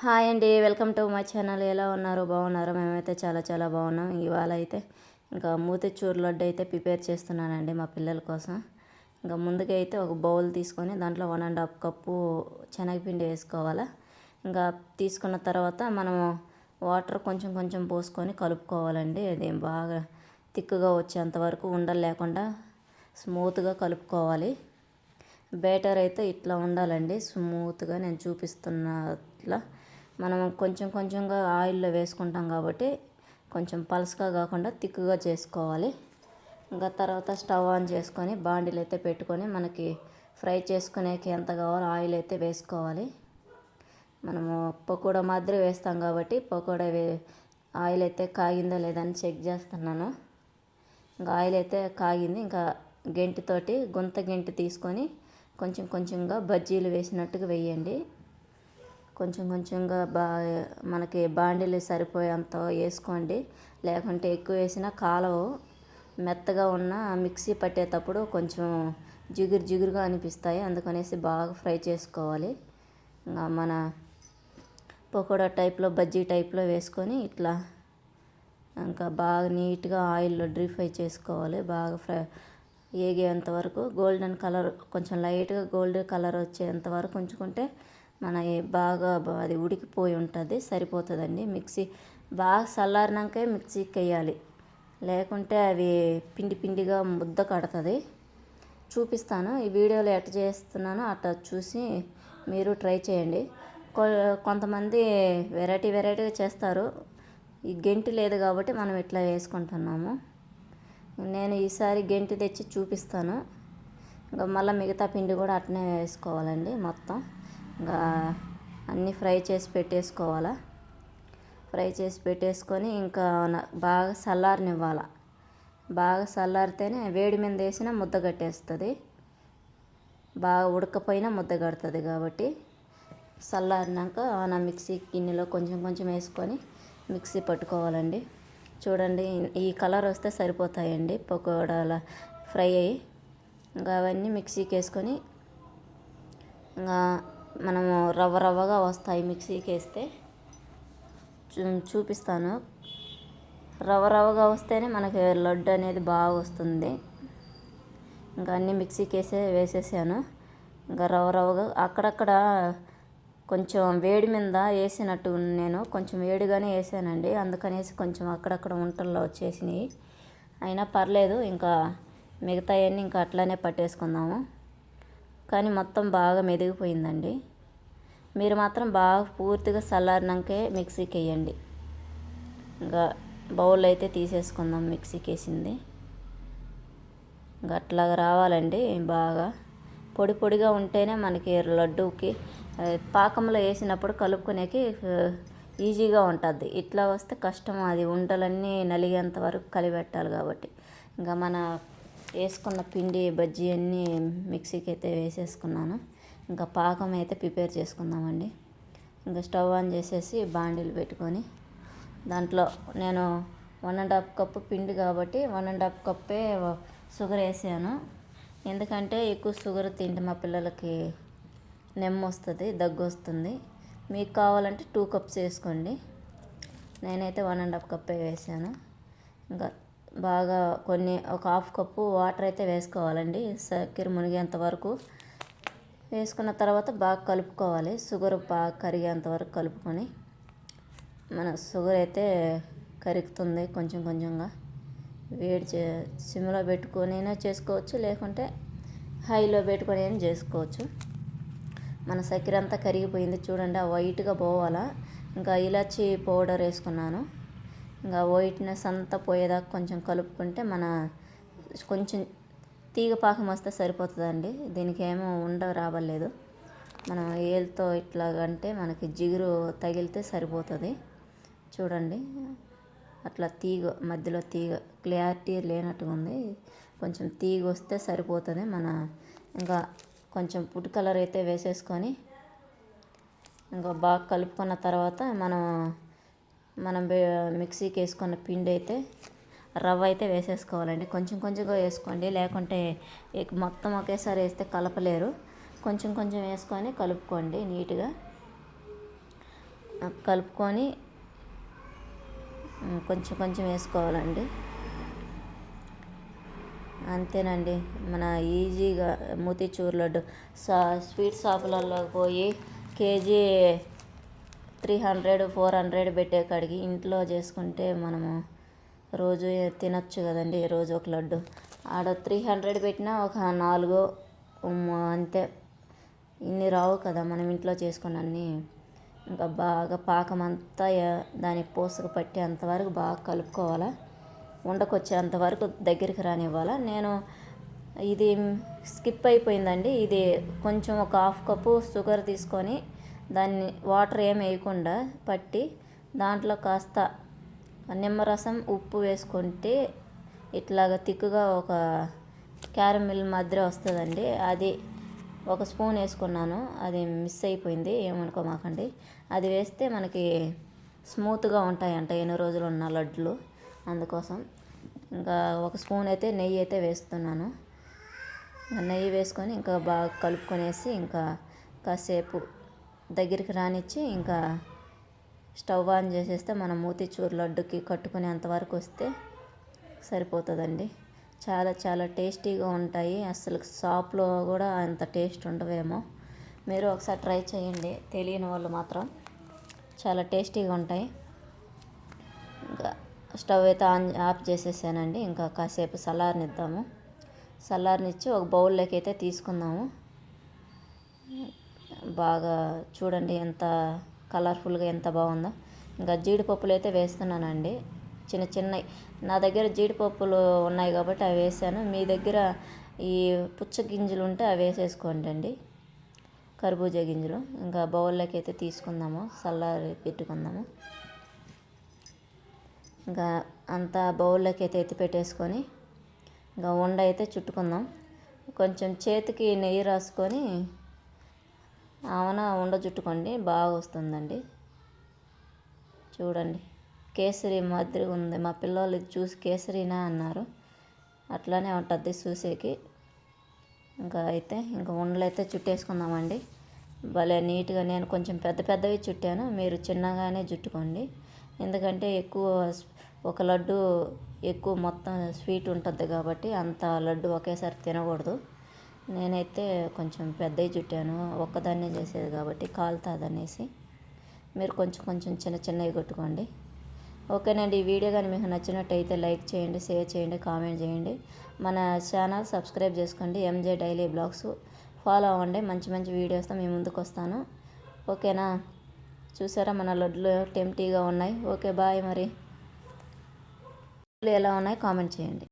Hi అండి, welcome to my channel. ఎలా ఉన్నారు? బాగున్నారు? మేమైతే చాలా చాలా బాగున్నాం. ఇవాళ అయితే ఇంకా మూతిచూర్ లడ్డు అయితే ప్రిపేర్ చేస్తున్నానండి మా పిల్లల కోసం. ఇంకా ముందుగా అయితే ఒక బౌల్ తీసుకొని దాంట్లో 1½ కప్పు శనగపిండి వేసుకోవాలి. ఇంకా తీసుకున్న తర్వాత మనము వాటర్ కొంచెం కొంచెం పోసుకొని కలుపుకోవాలండి. అది బాగా తిక్కుగా వచ్చేంత వరకు ఉండలు లేకుండా స్మూత్గా కలుపుకోవాలి. బ్యాటర్ అయితే ఇట్లా ఉండాలండి, స్మూత్గా నేను చూపిస్తున్న ఇట్లా. మనం కొంచెం కొంచెంగా ఆయిల్లో వేసుకుంటాం కాబట్టి కొంచెం పలసగా కాకుండా తిక్కుగా చేసుకోవాలి. ఇంకా తర్వాత స్టవ్ ఆన్ చేసుకొని బాండిల్ అయితే పెట్టుకొని మనకి ఫ్రై చేసుకునేకి ఎంత కావాలో ఆయిల్ అయితే వేసుకోవాలి. మనము పకోడా మాదిరి వేస్తాం కాబట్టి పకోడా ఆయిల్ అయితే కాగిందో లేదని చెక్ చేస్తున్నాను. ఇంకా ఆయిల్ అయితే కాగింది. ఇంకా గెంటితోటి గుంత గెంటి తీసుకొని కొంచెం కొంచెంగా బజ్జీలు వేసినట్టుగా వేయండి. కొంచెం కొంచెంగా మనకి బాండిలు సరిపోయేంత వేసుకోండి, లేకుంటే ఎక్కువ వేసినా కాలవు. మెత్తగా ఉన్న మిక్సీ పట్టేటప్పుడు కొంచెం జిగురుగా అనిపిస్తాయి, అందుకనేసి బాగా ఫ్రై చేసుకోవాలి. మన పకోడా టైప్లో బజ్జీ టైప్లో వేసుకొని ఇట్లా ఇంకా బాగా నీట్గా ఆయిల్లో డ్రీ ఫ్రై చేసుకోవాలి. బాగా ఏగేంత వరకు గోల్డెన్ కలర్, కొంచెం లైట్గా గోల్డెన్ కలర్ వచ్చేంత వరకు ఉంచుకుంటే మన బాగా అది ఉడికిపోయి ఉంటుంది, సరిపోతుందండి. మిక్సీ బాగా చల్లారినాకే మిక్సీకి వేయాలి, లేకుంటే అవి పిండి పిండిగా ముద్ద కడుతుంది. చూపిస్తాను ఈ వీడియోలో ఎట్లా చేస్తున్నానో అట్లా చూసి మీరు ట్రై చేయండి. కొంతమంది వెరైటీగా చేస్తారు. ఈ గెంటి లేదు కాబట్టి మనం ఇట్లా వేసుకుంటున్నాము. నేను ఈసారి గెంటి తెచ్చి చూపిస్తాను. ఇంకా మళ్ళీ మిగతా పిండి కూడా అట్నే వేసుకోవాలండి. మొత్తం ఇంకా అన్నీ ఫ్రై చేసి పెట్టేసుకోవాలా. ఫ్రై చేసి పెట్టేసుకొని ఇంకా బాగా చల్లారనివ్వాల. బాగా చల్లారితేనే వేడి మీద వేసినా ముద్ద కట్టేస్తుంది, బాగా ఉడకపోయినా ముద్ద కడుతుంది. కాబట్టి చల్లారినాక నా మిక్సీ గిన్నెలో కొంచెం కొంచెం వేసుకొని మిక్సీ పట్టుకోవాలండి. చూడండి, ఈ కలర్ వస్తే సరిపోతాయండి పకోడాల ఫ్రై అయ్యి. ఇంకా అవన్నీ మిక్సీకి వేసుకొని ఇంకా మనము రవ్వగా వస్తాయి మిక్సీకి వేస్తే. చూపిస్తాను. రవ్వగా వస్తేనే మనకి లడ్డు అనేది బాగా వస్తుంది. ఇంకా అన్నీ మిక్సీకి వేసేసాను. ఇంకా రవ్వగా అక్కడక్కడ కొంచెం వేడి మీద వేసినట్టు నేను కొంచెం వేడిగానే వేసానండి, అందుకనేసి కొంచెం అక్కడక్కడ ఉంటల్లో వచ్చేసినాయి. అయినా పర్లేదు, ఇంకా మిగతాయన్నీ ఇంకా అట్లానే పట్టేసుకుందాము. కానీ మొత్తం బాగా మెదిగిపోయిందండి. మీరు మాత్రం బాగా పూర్తిగా చల్లారినాకే మిక్సీకి వేయండి. ఇంకా బౌల్ అయితే తీసేసుకుందాం మిక్సీకి వేసింది. ఇంకా అట్లాగా రావాలండి. బాగా పొడిగా ఉంటేనే మనకి లడ్డూకి పాకంలో వేసినప్పుడు కలుపుకునేకి ఈజీగా ఉంటుంది. ఇట్లా వస్తే కష్టం, అది ఉండలన్నీ నలిగేంత వరకు కలిపెట్టాలి. కాబట్టి ఇంకా మన వేసుకున్న పిండి బజ్జీ అన్నీ మిక్సీకి అయితే వేసేసుకున్నాను. ఇంకా పాకం అయితే ప్రిపేర్ చేసుకుందామండి. ఇంకా స్టవ్ ఆన్ చేసేసి బాండీలు పెట్టుకొని దాంట్లో నేను 1½ కప్పు పిండి కాబట్టి 1½ కప్పే షుగర్ వేసాను. ఎందుకంటే ఎక్కువ షుగర్ తింటే మా పిల్లలకి నెమ్మ వస్తుంది, దగ్గు వస్తుంది. మీకు కావాలంటే 2 కప్స్ వేసుకోండి. నేనైతే 1½ కప్పే వేసాను. ఇంకా బాగా ఒక 1/2 కప్పు వాటర్ అయితే వేసుకోవాలండి, చక్కెర మునిగేంత వరకు. వేసుకున్న తర్వాత బాగా కలుపుకోవాలి. షుగర్ బాగా కరిగేంత వరకు కలుపుకొని, మన షుగర్ అయితే కరుగుతుంది కొంచెం కొంచెంగా. సిమ్లో పెట్టుకొని చేసుకోవచ్చు, లేకుంటే హైలో పెట్టుకొని చేసుకోవచ్చు. మన చక్కెర అంతా కరిగిపోయింది చూడండి, ఆ వైట్గా పోవాలా. ఇంకా ఇలాచీ పౌడర్ వేసుకున్నాను. ఇంకా వైట్నెస్ అంతా పోయేదాకా కొంచెం కలుపుకుంటే కొంచెం తీగ పాకం వస్తే సరిపోతుందండి. దీనికి ఏమో రావలేదు. మనం ఏలుతో ఇట్లాగంటే మనకి జిగురు తగిలితే సరిపోతుంది. చూడండి, అట్లా మధ్యలో తీగ క్లారిటీ లేనట్టుగా ఉంది. కొంచెం తీగ వస్తే సరిపోతుంది. ఇంకా కొంచెం ఫుడ్ కలర్ అయితే వేసేసుకొని ఇంకా బాగా కలుపుకున్న తర్వాత మనం మిక్సీకి వేసుకున్న పిండి అయితే రవ్వ అయితే వేసేసుకోవాలండి. కొంచెం కొంచెంగా వేసుకోండి, లేకుంటే మొత్తం ఒకేసారి వేస్తే కలపలేరు. కొంచెం కొంచెం వేసుకొని కలుపుకోండి నీట్గా. కలుపుకొని కొంచెం కొంచెం వేసుకోవాలండి. అంతేనండి, మన ఈజీగా మూతిచూర్ లడ్డు. స్వీట్ షాపులలో పోయి కేజీ 300 400 పెట్టే కాడికి ఇంట్లో చేసుకుంటే మనము రోజు తినచ్చు కదండి. రోజు ఒక లడ్డు ఆడ 300 పెట్టినా ఒక 4 అంతే, ఇన్ని రావు కదా మనం ఇంట్లో చేసుకున్నన్ని. ఇంకా బాగా పాకం అంతా దాని పూసకు పట్టి అంతవరకు బాగా కలుపుకోవాలా. ఉండకొచ్చేంతవరకు దగ్గరికి రానివ్వాలా. నేను ఇది స్కిప్ అయిపోయిందండి. ఇది కొంచెం ఒక 1/2 కప్పు షుగర్ తీసుకొని దాన్ని వాటర్ ఏమి వేయకుండా పట్టి దాంట్లో కాస్త నిమ్మరసం ఉప్పు వేసుకుంటే ఇట్లాగ తిక్కుగా ఒక క్యారమిల్ మాదిరి వస్తుందండి. అది ఒక స్పూన్ వేసుకున్నాను, అది మిస్ అయిపోయింది, ఏమనుకోమాకండి. అది వేస్తే మనకి స్మూత్గా ఉంటాయంట ఎన్ని రోజులు ఉన్న లడ్లు, అందుకోసం. ఇంకా ఒక స్పూన్ అయితే నెయ్యి అయితే వేస్తున్నాను. నెయ్యి వేసుకొని ఇంకా బాగా కలుపుకొనేసి ఇంకా కాసేపు దగ్గరికి రానిచ్చి ఇంకా స్టవ్ ఆన్ చేసేస్తే మనం మూతిచూర్ లడ్డుకి కట్టుకునేంతవరకు వస్తే సరిపోతుందండి. చాలా చాలా టేస్టీగా ఉంటాయి. అసలు షాప్లో కూడా అంత టేస్ట్ ఉండవేమో. మీరు ఒకసారి ట్రై చేయండి, తెలియని వాళ్ళు మాత్రం. చాలా టేస్టీగా ఉంటాయి. ఇంకా స్టవ్ అయితే ఆఫ్ చేసేసానండి. ఇంకా కాసేపు చల్లారనిద్దాము. చల్లారనిచ్చి ఒక బౌల్లోకి అయితే తీసుకుందాము. బాగా చూడండి ఎంత కలర్ఫుల్గా ఎంత బాగుందో. ఇంకా జీడిపప్పులు అయితే వేస్తున్నానండి, చిన్న చిన్నవి. నా దగ్గర జీడిపప్పులు ఉన్నాయి కాబట్టి అవి వేసాను. మీ దగ్గర ఈ పుచ్చ గింజలు ఉంటే అవి వేసేసుకోండి అండి, కర్బూజా గింజలు. ఇంకా బౌల్లోకి అయితే తీసుకుందాము, చల్లారి పెట్టుకుందాము. ఇంకా అంతా బౌల్లోకి అయితే ఎత్తి పెట్టేసుకొని ఇంకా ఉండ అయితే చుట్టుకుందాం. కొంచెం చేతికి నెయ్యి రాసుకొని ఉండ చుట్టుకోండి, బాగా వస్తుందండి. చూడండి కేసరి మాదిరి ఉంది. మా పిల్లలు ఇది చూసి కేసరినా అన్నారు. అట్లానే ఉంటుంది చూసేకి. ఇంకా అయితే ఇంకా ఉండలు అయితే చుట్టేసుకుందామండి. భలే నీట్గా. నేను కొంచెం పెద్ద పెద్దవి చుట్టాను, మీరు చిన్నగానే చుట్టుకోండి. ఎందుకంటే ఎక్కువ ఒక లడ్డు ఎక్కువ మొత్తం స్వీట్ ఉంటుంది కాబట్టి అంత లడ్డు ఒకేసారి తినకూడదు. నేనైతే కొంచెం పెద్దవి చుట్టాను, ఒక్కదాన్నే చేసేది కాబట్టి కాలుతుంది అనేసి. మీరు కొంచెం కొంచెం చిన్న చిన్నవి కొట్టుకోండి. ఓకేనండి. ఈ వీడియో కానీ మీకు నచ్చినట్టయితే లైక్ చేయండి, షేర్ చేయండి, కామెంట్ చేయండి. మన ఛానల్ సబ్స్క్రైబ్ చేసుకోండి, ఎంజే డైలీ బ్లాగ్స్ ఫాలో అవ్వండి. మంచి మంచి వీడియోస్తో మీ ముందుకు వస్తాను. ఓకేనా? చూసారా మన లడ్లు టెంప్టీగా ఉన్నాయి. Okay bye. మరి ఎలా ఉన్నాయి కామెంట్ చేయండి.